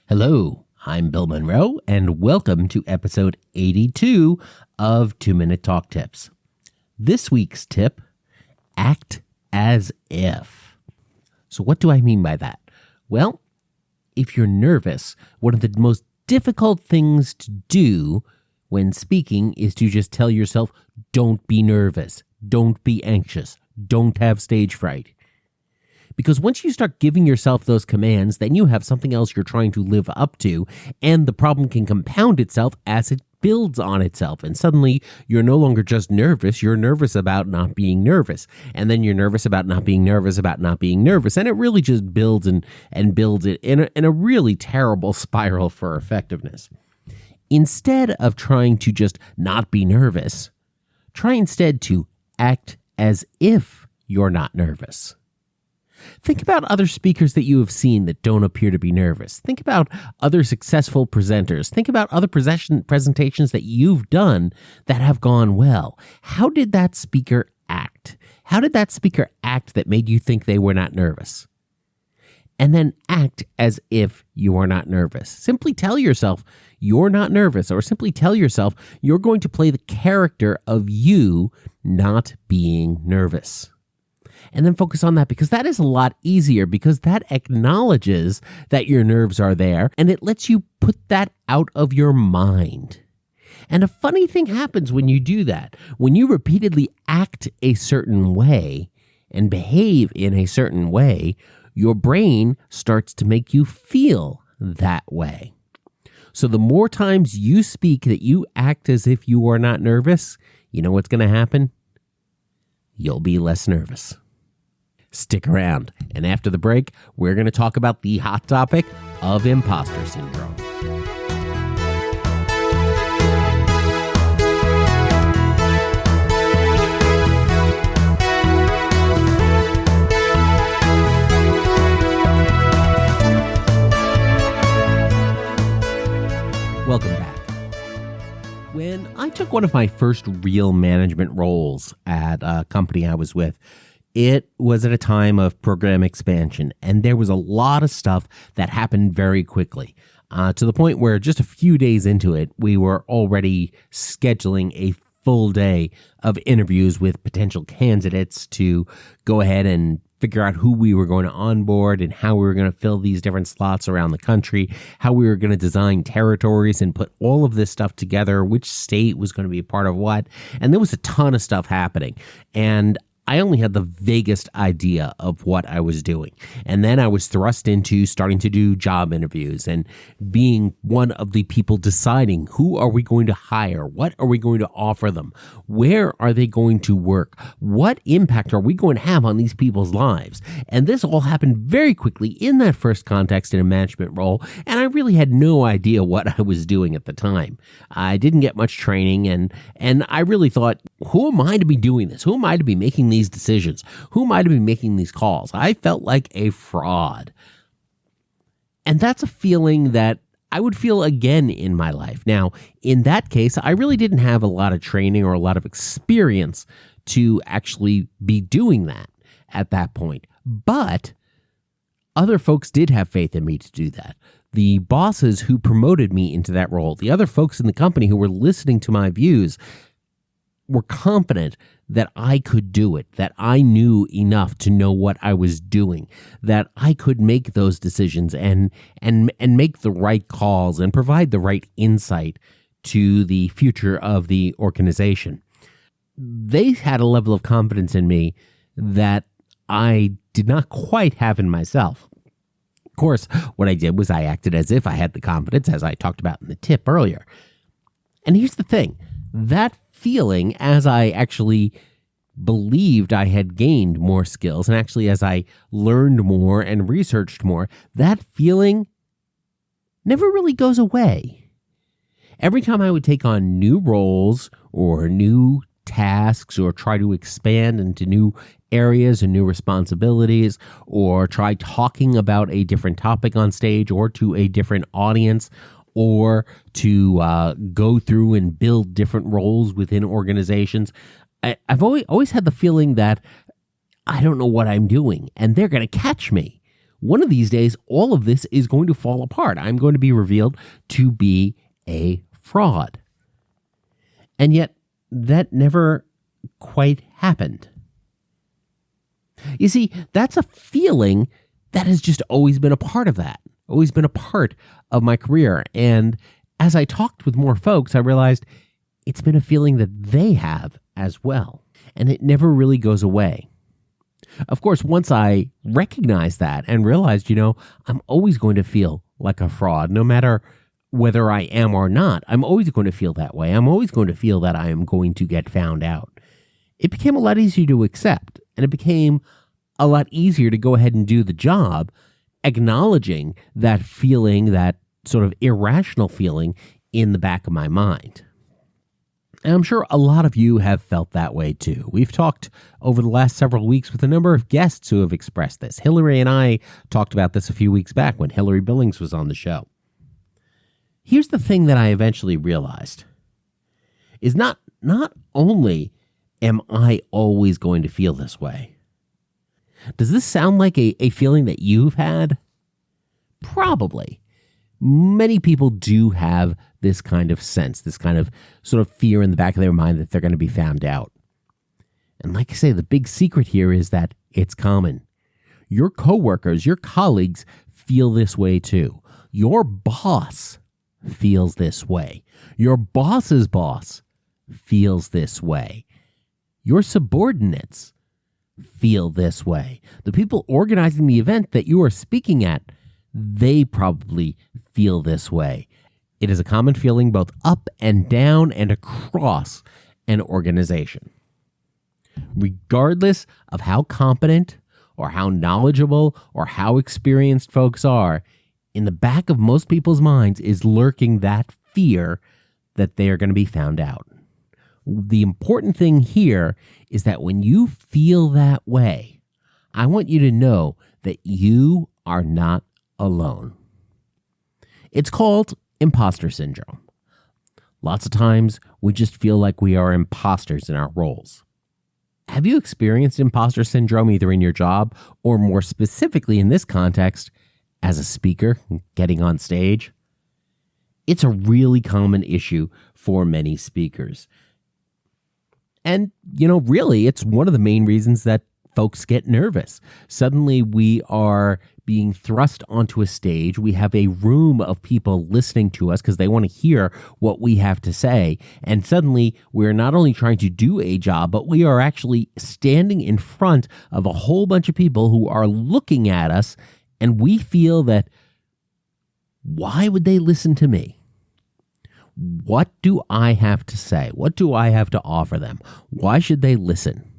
Hello, I'm Bill Monroe, and welcome to episode 82 of 2-Minute Talk Tips. This week's tip, act as if. So what do I mean by that? Well, if you're nervous, one of the most difficult things to do when speaking is to just tell yourself, don't be nervous, don't be anxious, don't have stage fright. Because once you start giving yourself those commands, then you have something else you're trying to live up to, and the problem can compound itself as it builds on itself. And suddenly, you're no longer just nervous, you're nervous about not being nervous. And then you're nervous about not being nervous about not being nervous. And it really just builds and builds it in a really terrible spiral for effectiveness. Instead of trying to just not be nervous, try instead to act as if you're not nervous. Think about other speakers that you have seen that don't appear to be nervous. Think about other successful presenters. Think about other presentations that you've done that have gone well. How did that speaker act? How did that speaker act that made you think they were not nervous? And then act as if you are not nervous. Simply tell yourself you're not nervous, or simply tell yourself you're going to play the character of you not being nervous. And then focus on that, because that is a lot easier, because that acknowledges that your nerves are there and it lets you put that out of your mind. And a funny thing happens when you do that. When you repeatedly act a certain way and behave in a certain way, your brain starts to make you feel that way. So the more times you speak that you act as if you are not nervous, you know what's going to happen? You'll be less nervous. Stick around, and after the break, we're going to talk about the hot topic of imposter syndrome. Welcome back. When I took one of my first real management roles at a company I was with, it was at a time of program expansion, and there was a lot of stuff that happened very quickly, to the point where just a few days into it, we were already scheduling a full day of interviews with potential candidates to go ahead and figure out who we were going to onboard and how we were going to fill these different slots around the country, how we were going to design territories and put all of this stuff together, which state was going to be a part of what. And there was a ton of stuff happening. And I only had the vaguest idea of what I was doing. And then I was thrust into starting to do job interviews and being one of the people deciding who are we going to hire? What are we going to offer them? Where are they going to work? What impact are we going to have on these people's lives? And this all happened very quickly in that first context in a management role. And I really had no idea what I was doing at the time. I didn't get much training, and I really thought, who am I to be doing this? Who am I to be making these decisions? Who am I to be making these calls? I felt like a fraud. And that's a feeling that I would feel again in my life. Now, in that case, I really didn't have a lot of training or a lot of experience to actually be doing that at that point. But other folks did have faith in me to do that. The bosses who promoted me into that role, the other folks in the company who were listening to my views, were confident that I could do it, that I knew enough to know what I was doing, that I could make those decisions and make the right calls and provide the right insight to the future of the organization. They had a level of confidence in me that I did not quite have in myself. Of course, what I did was I acted as if I had the confidence, as I talked about in the tip earlier. And here's the thing, that feeling, as I actually believed I had gained more skills, and actually as I learned more and researched more, that feeling never really goes away. Every time I would take on new roles or new tasks or try to expand into new areas and new responsibilities, or try talking about a different topic on stage or to a different audience, or to go through and build different roles within organizations, I've always had the feeling that I don't know what I'm doing, and they're going to catch me one of these days, all of this is going to fall apart. I'm going to be revealed to be a fraud. And yet, that never quite happened. You see, that's a feeling that has just always been a part of that, always been a part of my career. And as I talked with more folks, I realized it's been a feeling that they have as well. And it never really goes away. Of course, once I recognized that and realized, I'm always going to feel like a fraud, no matter whether I am or not. I'm always going to feel that way. I'm always going to feel that I am going to get found out. It became a lot easier to accept, and it became a lot easier to go ahead and do the job, acknowledging that feeling, that sort of irrational feeling in the back of my mind. And I'm sure a lot of you have felt that way too. We've talked over the last several weeks with a number of guests who have expressed this. Hillary and I talked about this a few weeks back when Hillary Billings was on the show. Here's the thing that I eventually realized is not only am I always going to feel this way. Does this sound like a feeling that you've had? Probably. Many people do have this kind of sense, this kind of sort of fear in the back of their mind that they're going to be found out. And like I say, the big secret here is that it's common. Your coworkers, your colleagues feel this way too. Your boss feels this way. Your boss's boss feels this way. Your subordinates feel this way. The people organizing the event that you are speaking at, they probably feel this way. It is a common feeling both up and down and across an organization. Regardless of how competent or how knowledgeable or how experienced folks are, in the back of most people's minds is lurking that fear that they are going to be found out. The important thing here is that when you feel that way, I want you to know that you are not alone. It's called imposter syndrome. Lots of times, we just feel like we are imposters in our roles. Have you experienced imposter syndrome either in your job or more specifically in this context, as a speaker, getting on stage? It's a really common issue for many speakers. And, really, it's one of the main reasons that folks get nervous. Suddenly, we are being thrust onto a stage. We have a room of people listening to us because they want to hear what we have to say. And suddenly, we're not only trying to do a job, but we are actually standing in front of a whole bunch of people who are looking at us. And we feel that, why would they listen to me? What do I have to say? What do I have to offer them? Why should they listen?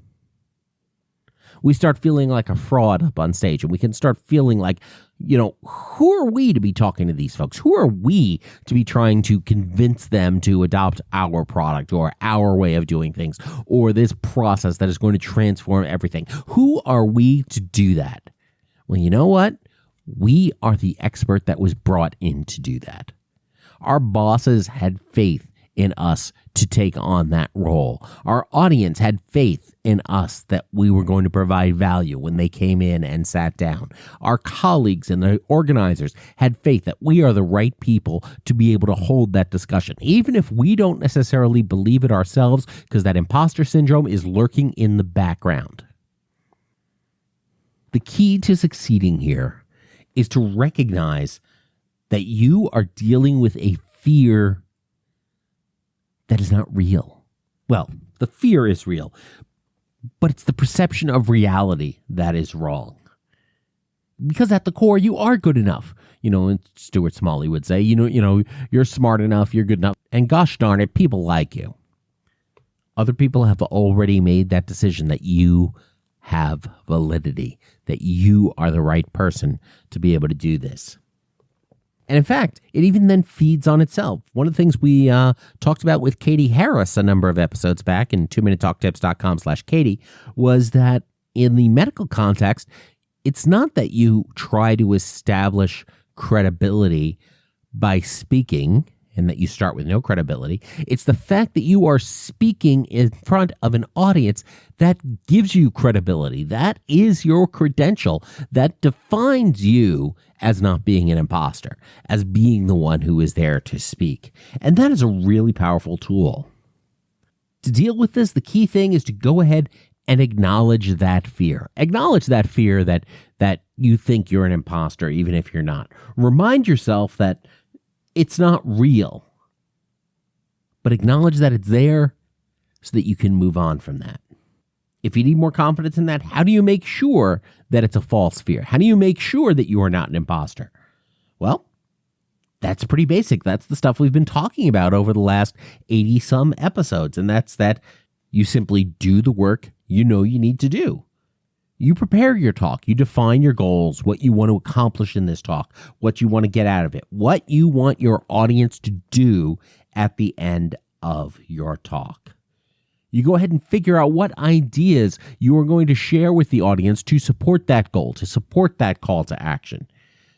We start feeling like a fraud up on stage, and we can start feeling like, who are we to be talking to these folks? Who are we to be trying to convince them to adopt our product or our way of doing things or this process that is going to transform everything? Who are we to do that? Well, you know what? We are the expert that was brought in to do that. Our bosses had faith in us to take on that role. Our audience had faith in us that we were going to provide value when they came in and sat down. Our colleagues and the organizers had faith that we are the right people to be able to hold that discussion, even if we don't necessarily believe it ourselves, because that imposter syndrome is lurking in the background. The key to succeeding here is to recognize that you are dealing with a fear that is not real. Well, the fear is real, but it's the perception of reality that is wrong. Because at the core, you are good enough. And Stuart Smalley would say, you're smart enough, you're good enough, and gosh darn it, people like you. Other people have already made that decision that you have validity, that you are the right person to be able to do this. And in fact, it even then feeds on itself. One of the things we talked about with Katie Harris a number of episodes back in 2minutetalktips.com/Katie was that in the medical context, it's not that you try to establish credibility by speaking and that you start with no credibility. It's the fact that you are speaking in front of an audience that gives you credibility. That is your credential that defines you as not being an imposter, as being the one who is there to speak. And that is a really powerful tool. To deal with this, the key thing is to go ahead and acknowledge that fear. Acknowledge that fear that you think you're an imposter, even if you're not. Remind yourself that it's not real, but acknowledge that it's there so that you can move on from that. If you need more confidence in that, how do you make sure that it's a false fear? How do you make sure that you are not an imposter? Well, that's pretty basic. That's the stuff we've been talking about over the last 80-some episodes, and that's that you simply do the work you know you need to do. You prepare your talk. You define your goals, what you want to accomplish in this talk, what you want to get out of it, what you want your audience to do at the end of your talk. You go ahead and figure out what ideas you are going to share with the audience to support that goal, to support that call to action.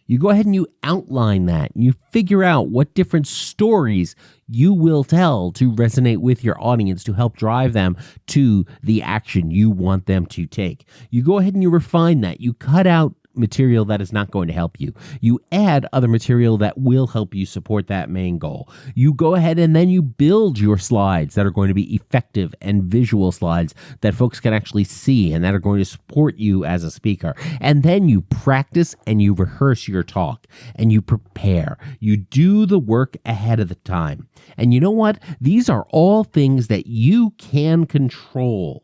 You go ahead and you outline that. You figure out what different stories you will tell to resonate with your audience to help drive them to the action you want them to take. You go ahead and you refine that. You cut out material that is not going to help you. You add other material that will help you support that main goal. You go ahead and then you build your slides that are going to be effective and visual slides that folks can actually see and that are going to support you as a speaker. And then you practice and you rehearse your talk and you prepare. You do the work ahead of the time. And you know what? These are all things that you can control.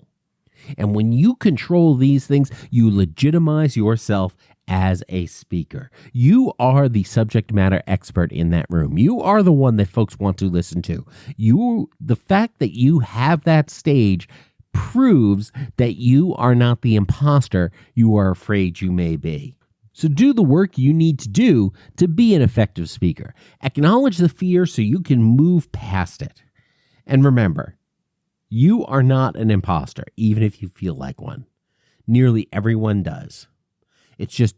And when you control these things, you legitimize yourself as a speaker. You are the subject matter expert in that room. You are the one that folks want to listen to. The fact that you have that stage proves that you are not the imposter you are afraid you may be. So do the work you need to do to be an effective speaker. Acknowledge the fear so you can move past it. And remember, you are not an imposter, even if you feel like one. Nearly everyone does. It's just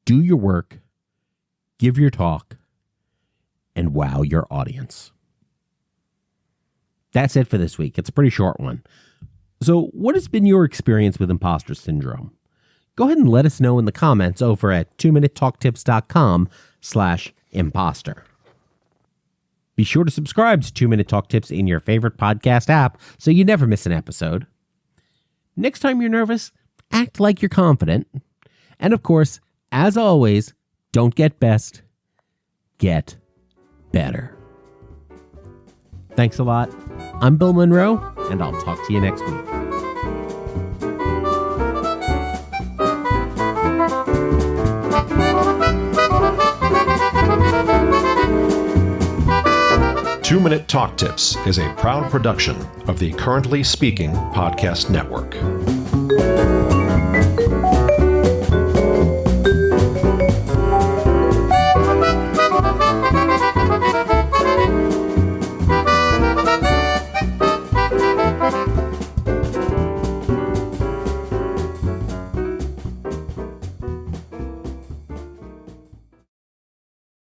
do your work, give your talk, and wow your audience. That's it for this week. It's a pretty short one. So what has been your experience with imposter syndrome? Go ahead and let us know in the comments over at 2minutetalktips.com/imposter. Be sure to subscribe to 2-Minute Talk Tips in your favorite podcast app so you never miss an episode. Next time you're nervous, act like you're confident. And of course, as always, don't get best, get better. Thanks a lot. I'm Bill Monroe, and I'll talk to you next week. Two-Minute Talk Tips is a proud production of the Currently Speaking Podcast Network.